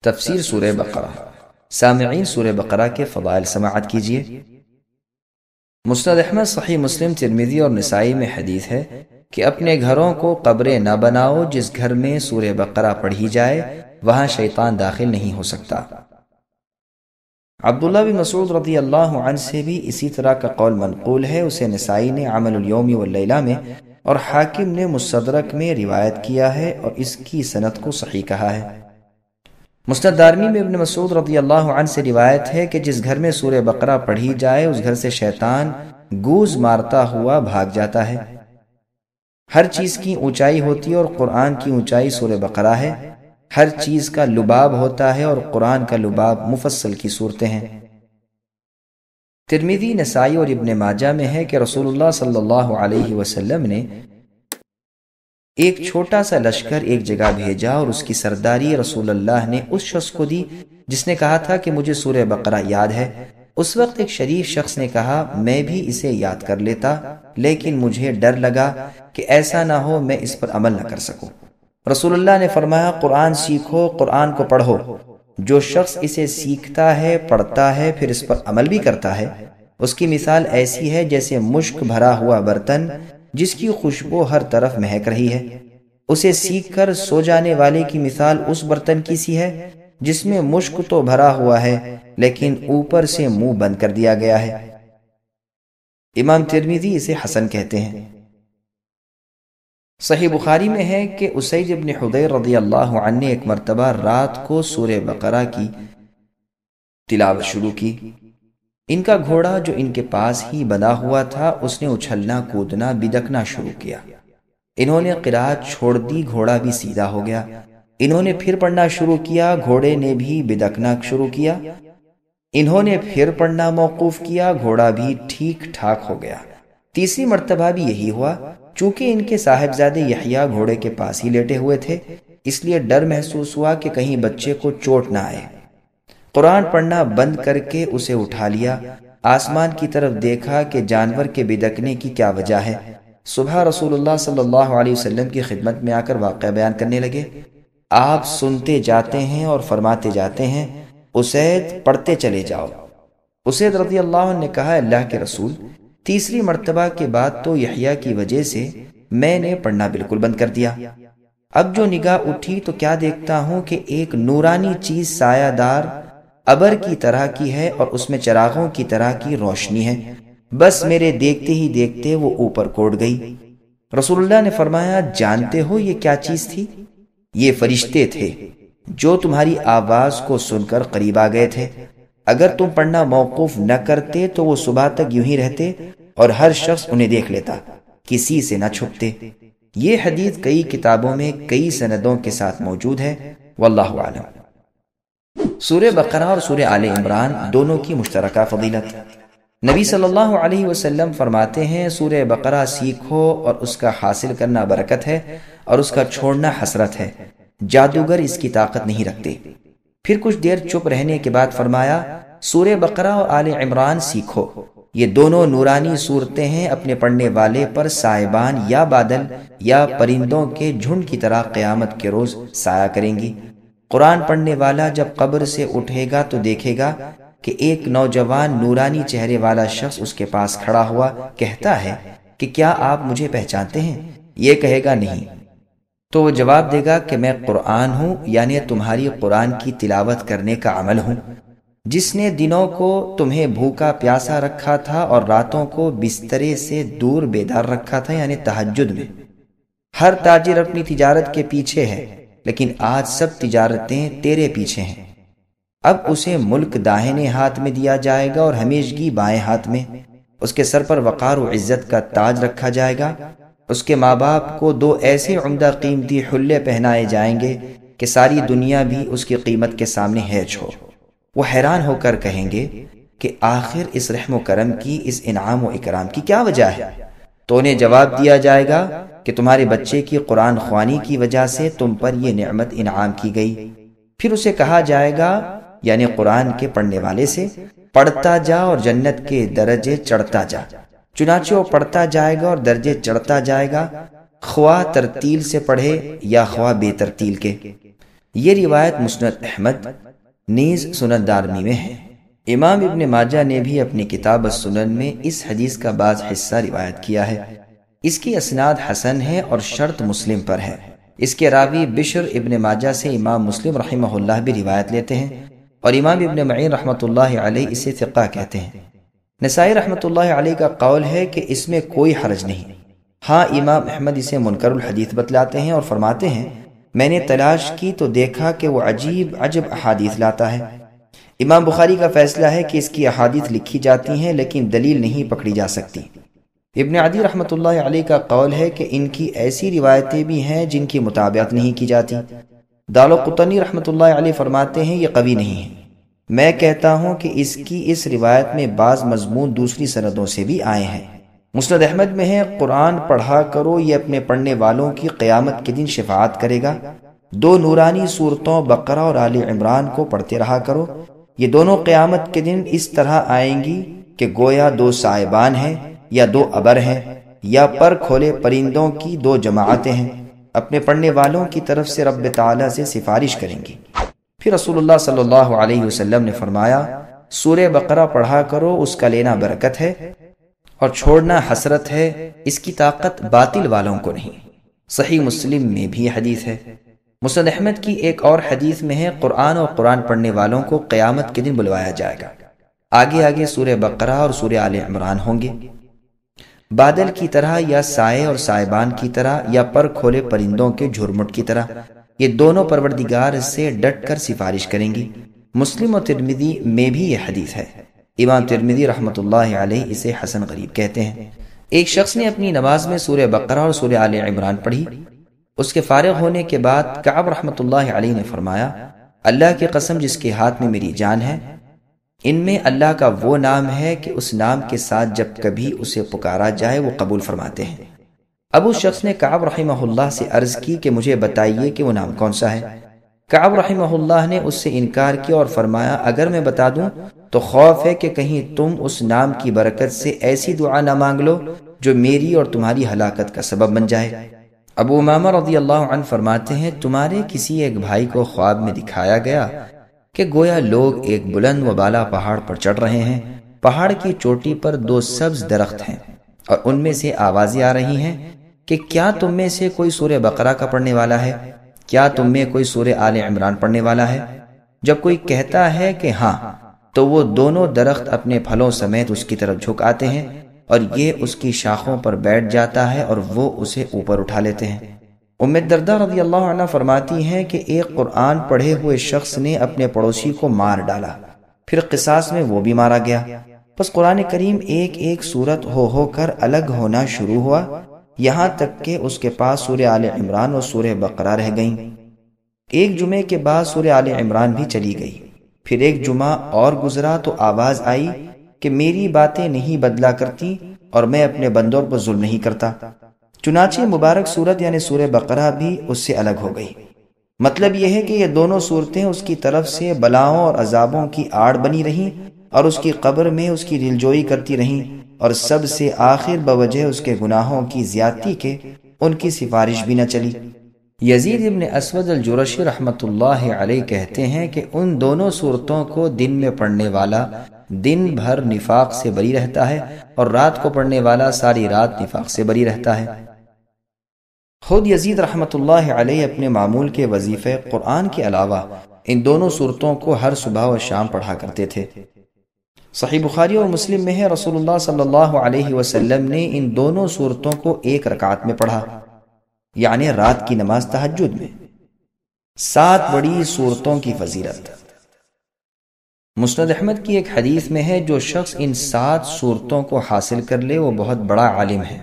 تفسیر سورہ بقرہ۔ سامعین، سورہ بقرہ کے فضائل سماعت کیجیے۔ مسند احمد، صحیح مسلم، ترمذی اور نسائی میں حدیث ہے کہ اپنے گھروں کو قبریں نہ بناؤ، جس گھر میں سورہ بقرہ پڑھی جائے وہاں شیطان داخل نہیں ہو سکتا۔ عبداللہ بن مسعود رضی اللہ عنہ سے بھی اسی طرح کا قول منقول ہے۔ اسے نسائی نے عمل الیوم واللیلہ میں اور حاکم نے مستدرک میں روایت کیا ہے اور اس کی سند کو صحیح کہا ہے۔ مسند دارمی میں ابن مسعود رضی اللہ عنہ سے روایت ہے کہ جس گھر میں سورہ بقرہ پڑھی جائے اس گھر سے شیطان گوز مارتا ہوا بھاگ جاتا ہے۔ ہر چیز کی اونچائی ہوتی ہے اور قرآن کی اونچائی سورہ بقرہ ہے۔ ہر چیز کا لباب ہوتا ہے اور قرآن کا لباب مفصل کی صورتیں ہیں۔ ترمذی، نسائی اور ابن ماجہ میں ہے کہ رسول اللہ صلی اللہ علیہ وسلم نے ایک چھوٹا سا لشکر ایک جگہ بھیجا اور اس کی سرداری رسول اللہ نے اس شخص کو دی جس نے کہا تھا کہ مجھے سورہ بقرہ یاد ہے۔ اس وقت ایک شریف شخص نے کہا میں بھی اسے یاد کر لیتا، لیکن مجھے ڈر لگا کہ ایسا نہ ہو میں اس پر عمل نہ کر سکوں۔ رسول اللہ نے فرمایا قرآن سیکھو، قرآن کو پڑھو۔ جو شخص اسے سیکھتا ہے، پڑھتا ہے، پھر اس پر عمل بھی کرتا ہے، اس کی مثال ایسی ہے جیسے مشک بھرا ہوا برتن جس کی خوشبو ہر طرف مہک رہی ہے۔ اسے سیکھ کر سو جانے والے کی مثال اس برتن کی سی ہے جس میں مشک تو بھرا ہوا ہے لیکن اوپر سے منہ بند کر دیا گیا ہے۔ امام ترمذی اسے حسن کہتے ہیں۔ صحیح بخاری میں ہے کہ اسید بن حضیر رضی اللہ عنہ نے ایک مرتبہ رات کو سورہ بقرہ کی تلاوت شروع کی۔ ان کا گھوڑا جو ان کے پاس ہی بندھا ہوا تھا اس نے اچھلنا کودنا بدکنا شروع کیا۔ انہوں نے قرات چھوڑ دی، گھوڑا بھی سیدھا ہو گیا۔ انہوں نے پھر پڑھنا شروع کیا، گھوڑے نے بھی بدکنا شروع کیا۔ انہوں نے پھر پڑھنا موقوف کیا، گھوڑا بھی ٹھیک ٹھاک ہو گیا۔ تیسری مرتبہ بھی یہی ہوا۔ چونکہ ان کے صاحبزادے یحییٰ گھوڑے کے پاس ہی لیٹے ہوئے تھے، اس لیے ڈر محسوس ہوا کہ کہیں بچے کو چوٹ نہ آئے۔ قرآن پڑھنا بند کر کے اسے اٹھا لیا، آسمان کی طرف دیکھا کہ جانور کے بدکنے کی کیا وجہ ہے۔ صبح رسول اللہ صلی اللہ علیہ وسلم کی خدمت میں آ کر واقعہ بیان کرنے لگے۔ آپ سنتے جاتے ہیں اور فرماتے جاتے ہیں اسید پڑھتے چلے جاؤ۔ اسید رضی اللہ عنہ نے کہا اللہ کے رسول، تیسری مرتبہ کے بعد تو یحییٰ کی وجہ سے میں نے پڑھنا بالکل بند کر دیا۔ اب جو نگاہ اٹھی تو کیا دیکھتا ہوں کہ ایک نورانی چیز سایہ دار ابر کی طرح کی ہے اور اس میں چراغوں کی طرح کی روشنی ہے۔ بس میرے دیکھتے ہی دیکھتے وہ اوپر کوڑ گئی۔ رسول اللہ نے فرمایا جانتے ہو یہ کیا چیز تھی؟ یہ فرشتے تھے جو تمہاری آواز کو سن کر قریب آ گئے تھے۔ اگر تم پڑھنا موقوف نہ کرتے تو وہ صبح تک یوں ہی رہتے اور ہر شخص انہیں دیکھ لیتا، کسی سے نہ چھپتے۔ یہ حدیث کئی کتابوں میں کئی سندوں کے ساتھ موجود ہے، واللہ اعلم۔ سورہ بقرہ اور سورہ آل عمران دونوں کی مشترکہ فضیلت۔ نبی صلی اللہ علیہ وسلم فرماتے ہیں سورہ بقرہ سیکھو اور اس کا حاصل کرنا برکت ہے اور اس کا چھوڑنا حسرت ہے، جادوگر اس کی طاقت نہیں رکھتے۔ پھر کچھ دیر چپ رہنے کے بعد فرمایا سورہ بقرہ اور آل عمران سیکھو، یہ دونوں نورانی صورتیں ہیں، اپنے پڑھنے والے پر سائبان یا بادل یا پرندوں کے جھنڈ کی طرح قیامت کے روز سایہ کریں گی۔ قرآن پڑھنے والا جب قبر سے اٹھے گا تو دیکھے گا کہ ایک نوجوان نورانی چہرے والا شخص اس کے پاس کھڑا ہوا کہتا ہے کہ کیا آپ مجھے پہچانتے ہیں؟ یہ کہے گا نہیں، تو وہ جواب دے گا کہ میں قرآن ہوں، یعنی تمہاری قرآن کی تلاوت کرنے کا عمل ہوں، جس نے دنوں کو تمہیں بھوکا پیاسا رکھا تھا اور راتوں کو بسترے سے دور بیدار رکھا تھا، یعنی تہجد میں۔ ہر تاجر اپنی تجارت کے پیچھے ہے، لیکن آج سب تجارتیں تیرے پیچھے ہیں۔ اب اسے ملک داہنے ہاتھ میں دیا جائے گا اور ہمیشگی بائیں ہاتھ میں۔ اس کے سر پر وقار و عزت کا تاج رکھا جائے گا۔ اس کے ماں باپ کو دو ایسے عمدہ قیمتی حلے پہنائے جائیں گے کہ ساری دنیا بھی اس کی قیمت کے سامنے ہیچ ہو۔ وہ حیران ہو کر کہیں گے کہ آخر اس رحم و کرم کی، اس انعام و اکرام کی کیا وجہ ہے؟ تو انہیں جواب دیا جائے گا کہ تمہارے بچے کی قرآن خوانی کی وجہ سے تم پر یہ نعمت انعام کی گئی۔ پھر اسے کہا جائے گا، یعنی قرآن کے پڑھنے والے سے، پڑھتا جا اور جنت کے درجے چڑھتا جا۔ چنانچہ وہ پڑھتا جائے گا اور درجے چڑھتا جائے گا، خواہ ترتیل سے پڑھے یا خواہ بے ترتیل کے۔ یہ روایت مسند احمد نیز سنن دارمی میں ہے۔ امام ابن ماجہ نے بھی اپنی کتاب السنن میں اس حدیث کا بعض حصہ روایت کیا ہے۔ اس کی اسناد حسن ہے اور شرط مسلم پر ہے۔ اس کے راوی بشر ابن ماجہ سے امام مسلم رحمہ اللہ بھی روایت لیتے ہیں اور امام ابن معین رحمۃ اللہ علیہ اسے ثقہ کہتے ہیں۔ نسائی رحمۃ اللہ علیہ کا قول ہے کہ اس میں کوئی حرج نہیں۔ ہاں امام احمد اسے منکر الحدیث بتلاتے ہیں اور فرماتے ہیں میں نے تلاش کی تو دیکھا کہ وہ عجیب عجب احادیث لاتا ہے۔ امام بخاری کا فیصلہ ہے کہ اس کی احادیث لکھی جاتی ہیں لیکن دلیل نہیں پکڑی جا سکتی۔ ابن عدی رحمۃ اللہ علیہ کا قول ہے کہ ان کی ایسی روایتیں بھی ہیں جن کی مطابقت نہیں کی جاتی۔ دارقطنی رحمۃ اللہ علیہ فرماتے ہیں یہ قوی نہیں ہے۔ میں کہتا ہوں کہ اس کی اس روایت میں بعض مضمون دوسری سندوں سے بھی آئے ہیں۔ مسند احمد میں ہے قرآن پڑھا کرو، یہ اپنے پڑھنے والوں کی قیامت کے دن شفاعت کرے گا۔ 2 نورانی صورتوں بقرہ اور آل عمران کو پڑھتے رہا کرو، یہ دونوں قیامت کے دن اس طرح آئیں گی کہ گویا 2 سائبان ہیں یا 2 ابر ہیں یا پر کھولے پرندوں کی 2 جماعتیں ہیں، اپنے پڑھنے والوں کی طرف سے رب تعالیٰ سے سفارش کریں گی۔ پھر رسول اللہ صلی اللہ علیہ وسلم نے فرمایا سورہ بقرہ پڑھا کرو، اس کا لینا برکت ہے اور چھوڑنا حسرت ہے، اس کی طاقت باطل والوں کو نہیں۔ صحیح مسلم میں بھی حدیث ہے۔ مسند احمد کی ایک اور حدیث میں ہے قرآن اور قرآن پڑھنے والوں کو قیامت کے دن بلوایا جائے گا، آگے آگے سورہ بقرہ اور سورہ آل عمران ہوں گے، بادل کی طرح یا سائے اور سائبان کی طرح یا پر کھولے پرندوں کے جھرمٹ کی طرح، یہ دونوں پروردگار سے ڈٹ کر سفارش کریں گی۔ مسلم و ترمذی میں بھی یہ حدیث ہے۔ امام ترمذی رحمۃ اللہ علیہ اسے حسن غریب کہتے ہیں۔ ایک شخص نے اپنی نماز میں سورہ بقرہ اور سورہ آل عمران پڑھی۔ اس کے فارغ ہونے کے بعد کعب رحمۃ اللہ علیہ نے فرمایا اللہ کی قسم جس کے ہاتھ میں میری جان ہے، ان میں اللہ کا وہ نام ہے کہ اس نام کے ساتھ جب کبھی اسے پکارا جائے وہ قبول فرماتے ہیں۔ اب اس شخص نے کعب رحمہ اللہ سے عرض کی کہ مجھے بتائیے کہ وہ نام کون سا ہے۔ کعب رحمہ اللہ نے اس سے انکار کیا اور فرمایا اگر میں بتا دوں تو خوف ہے کہ کہیں تم اس نام کی برکت سے ایسی دعا نہ مانگ لو جو میری اور تمہاری ہلاکت کا سبب بن جائے۔ ابو امامہ رضی اللہ عنہ فرماتے ہیں تمہارے کسی ایک بھائی کو خواب میں دکھایا گیا کہ گویا لوگ ایک بلند و بالا پہاڑ پر چڑھ رہے ہیں، پہاڑ کی چوٹی پر 2 سبز درخت ہیں اور ان میں سے آوازیں آ رہی ہیں کہ کیا تم میں سے کوئی سورہ بقرہ کا پڑھنے والا ہے؟ کیا تم میں کوئی سورہ آل عمران پڑھنے والا ہے؟ جب کوئی کہتا ہے کہ ہاں تو وہ دونوں درخت اپنے پھلوں سمیت اس کی طرف جھک آتے ہیں اور یہ اس کی شاخوں پر بیٹھ جاتا ہے اور وہ اسے اوپر اٹھا لیتے ہیں۔ ام الدرداء رضی اللہ عنہ فرماتی ہیں کہ ایک قرآن پڑھے ہوئے شخص نے اپنے پڑوسی کو مار ڈالا، پھر قصاص میں وہ بھی مارا گیا، پس قرآن کریم ایک ایک سورت ہو کر الگ ہونا شروع ہوا، یہاں تک کہ اس کے پاس سورہ آل عمران اور سورہ بقرہ رہ گئیں۔ ایک جمعے کے بعد سورہ آل عمران بھی چلی گئی، پھر ایک جمعہ اور گزرا تو آواز آئی کہ میری باتیں نہیں بدلا کرتی اور میں اپنے بندوں پر ظلم نہیں کرتا، چنانچہ مبارک سورت یعنی سورہ بقرہ بھی اس سے الگ ہو گئی۔ مطلب یہ ہے کہ یہ دونوں صورتیں اس کی طرف سے بلاؤں اور عذابوں کی آڑ بنی رہیں اور اس کی قبر میں اس کی دلجوئی کرتی رہیں، اور سب سے آخر بوجہ اس کے گناہوں کی زیادتی کے ان کی سفارش بھی نہ چلی۔ یزید ابن اسود الجرشی رحمۃ اللہ علیہ کہتے ہیں کہ ان دونوں صورتوں کو دن میں پڑھنے والا دن بھر نفاق سے بری رہتا ہے اور رات کو پڑھنے والا ساری رات نفاق سے بری رہتا ہے۔ خود یزید رحمۃ اللہ علیہ اپنے معمول کے وظیفے قرآن کے علاوہ ان دونوں صورتوں کو ہر صبح و شام پڑھا کرتے تھے۔ صحیح بخاری اور مسلم میں ہے رسول اللہ صلی اللہ علیہ وسلم نے ان دونوں صورتوں کو 1 رکعت میں پڑھا، یعنی رات کی نماز تہجد میں۔ 7 بڑی صورتوں کی فضیلت۔ مسند احمد کی ایک حدیث میں ہے جو شخص ان 7 صورتوں کو حاصل کر لے وہ بہت بڑا عالم ہے۔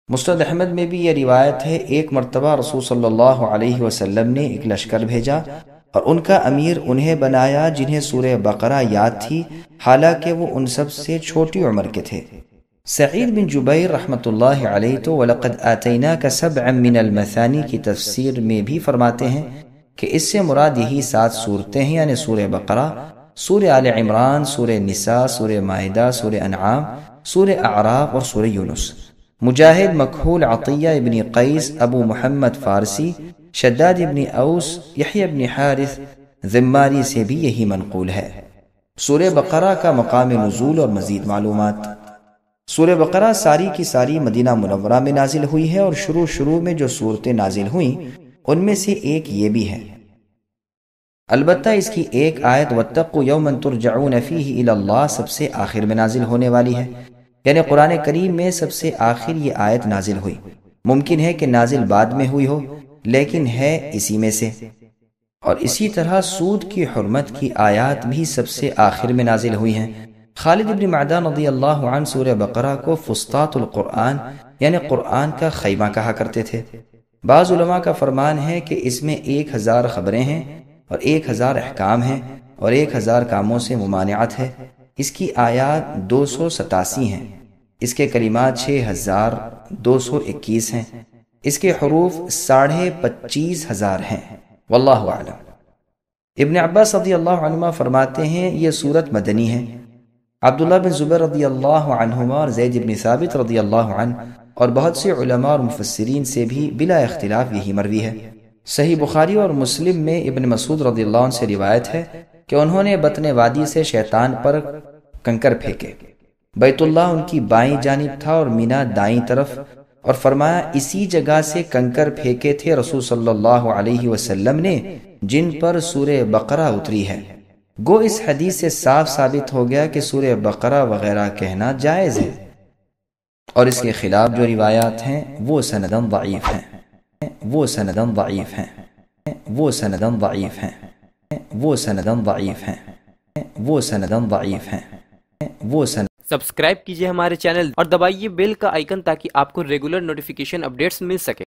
مسند احمد میں بھی یہ روایت ہے ایک مرتبہ رسول صلی اللہ علیہ وسلم نے ایک لشکر بھیجا اور ان کا امیر انہیں بنایا جنہیں سورہ بقرہ یاد تھی، حالانکہ وہ ان سب سے چھوٹی عمر کے تھے۔ سعید بن جبیر رحمۃ اللہ علیہ تو وَلَقَدْ آتَيْنَاكَ سَبْعًا مِّنَ الْمَثَانِي کی تفسیر میں بھی فرماتے ہیں کہ اس سے مراد یہی 7 صورتیں ہیں، یعنی سورہ بقرہ، سورہ آل عمران، سورہ نساء، سورہ مائدہ، سورہ انعام، سورہ اعراف اور سورہ یونس۔ مجاہد، مکحول، عطیہ ابن قیس، ابو محمد فارسی، شداد ابن اوس، یحییٰ ابن حارث ذماری سے بھی یہی منقول ہے۔ سورہ بقرہ کا مقام نزول اور مزید معلومات۔ سورہ بقرہ ساری کی ساری مدینہ منورہ میں نازل ہوئی ہے، اور شروع میں جو صورتیں نازل ہوئیں ان میں سے ایک یہ بھی ہے۔ البتہ اس کی ایک آیت واتقوا یوما ترجعون فیہ الی اللہ سب سے آخر میں نازل ہونے والی ہے، یعنی قرآن کریم میں سب سے آخر یہ آیت نازل ہوئی۔ ممکن ہے کہ نازل بعد میں ہوئی ہو، لیکن ہے اسی میں سے۔ اور اسی طرح سود کی حرمت کی آیات بھی سب سے آخر میں نازل ہوئی ہیں۔ خالد ابن معدان رضی اللہ عنہ سورہ بقرہ کو فسطاط القرآن یعنی قرآن کا خیمہ کہا کرتے تھے۔ بعض علماء کا فرمان ہے کہ اس میں 1000 خبریں ہیں اور 1000 احکام ہیں اور 1000 کاموں سے ممانعت ہے۔ اس کی آیات 287 ہیں، اس کے کلمات 6221 ہیں، اس کے حروف 25,500 ہیں۔ واللہ اعلم۔ ابن عباس رضی اللہ عنہما فرماتے ہیں یہ سورت مدنی ہے۔ عبداللہ بن زبیر رضی اللہ عنہما اور زید بن ثابت رضی اللہ عنہ اور بہت سے علماء اور مفسرین سے بھی بلا اختلاف یہی مروی ہے۔ صحیح بخاری اور مسلم میں ابن مسعود رضی اللہ عنہ سے روایت ہے کہ انہوں نے بطن وادی سے شیطان پر کنکر پھینکے۔ بیت اللہ ان کی بائیں جانب تھا اور مینا دائیں طرف، اور فرمایا اسی جگہ سے کنکر پھینکے تھے رسول صلی اللہ علیہ وسلم نے جن پر سورہ بقرہ اتری ہے۔ گو اس حدیث سے صاف ثابت ہو گیا کہ سورہ بقرہ وغیرہ کہنا جائز ہے، اور اس کے خلاف جو روایات ہیں وہ سندن ضعیف ہیں، وہ سندن ضعیف ہیں، وہ سندن ضعیف ہیں، وہ سندن ضعیف ہیں، وہ سندن ضعیف ہیں، وہ سند۔ سبسکرائب کیجئے ہمارے چینل اور دبائیے بیل کا آئیکن تاکہ آپ کو ریگولر نوٹیفیکیشن اپڈیٹس مل سکے۔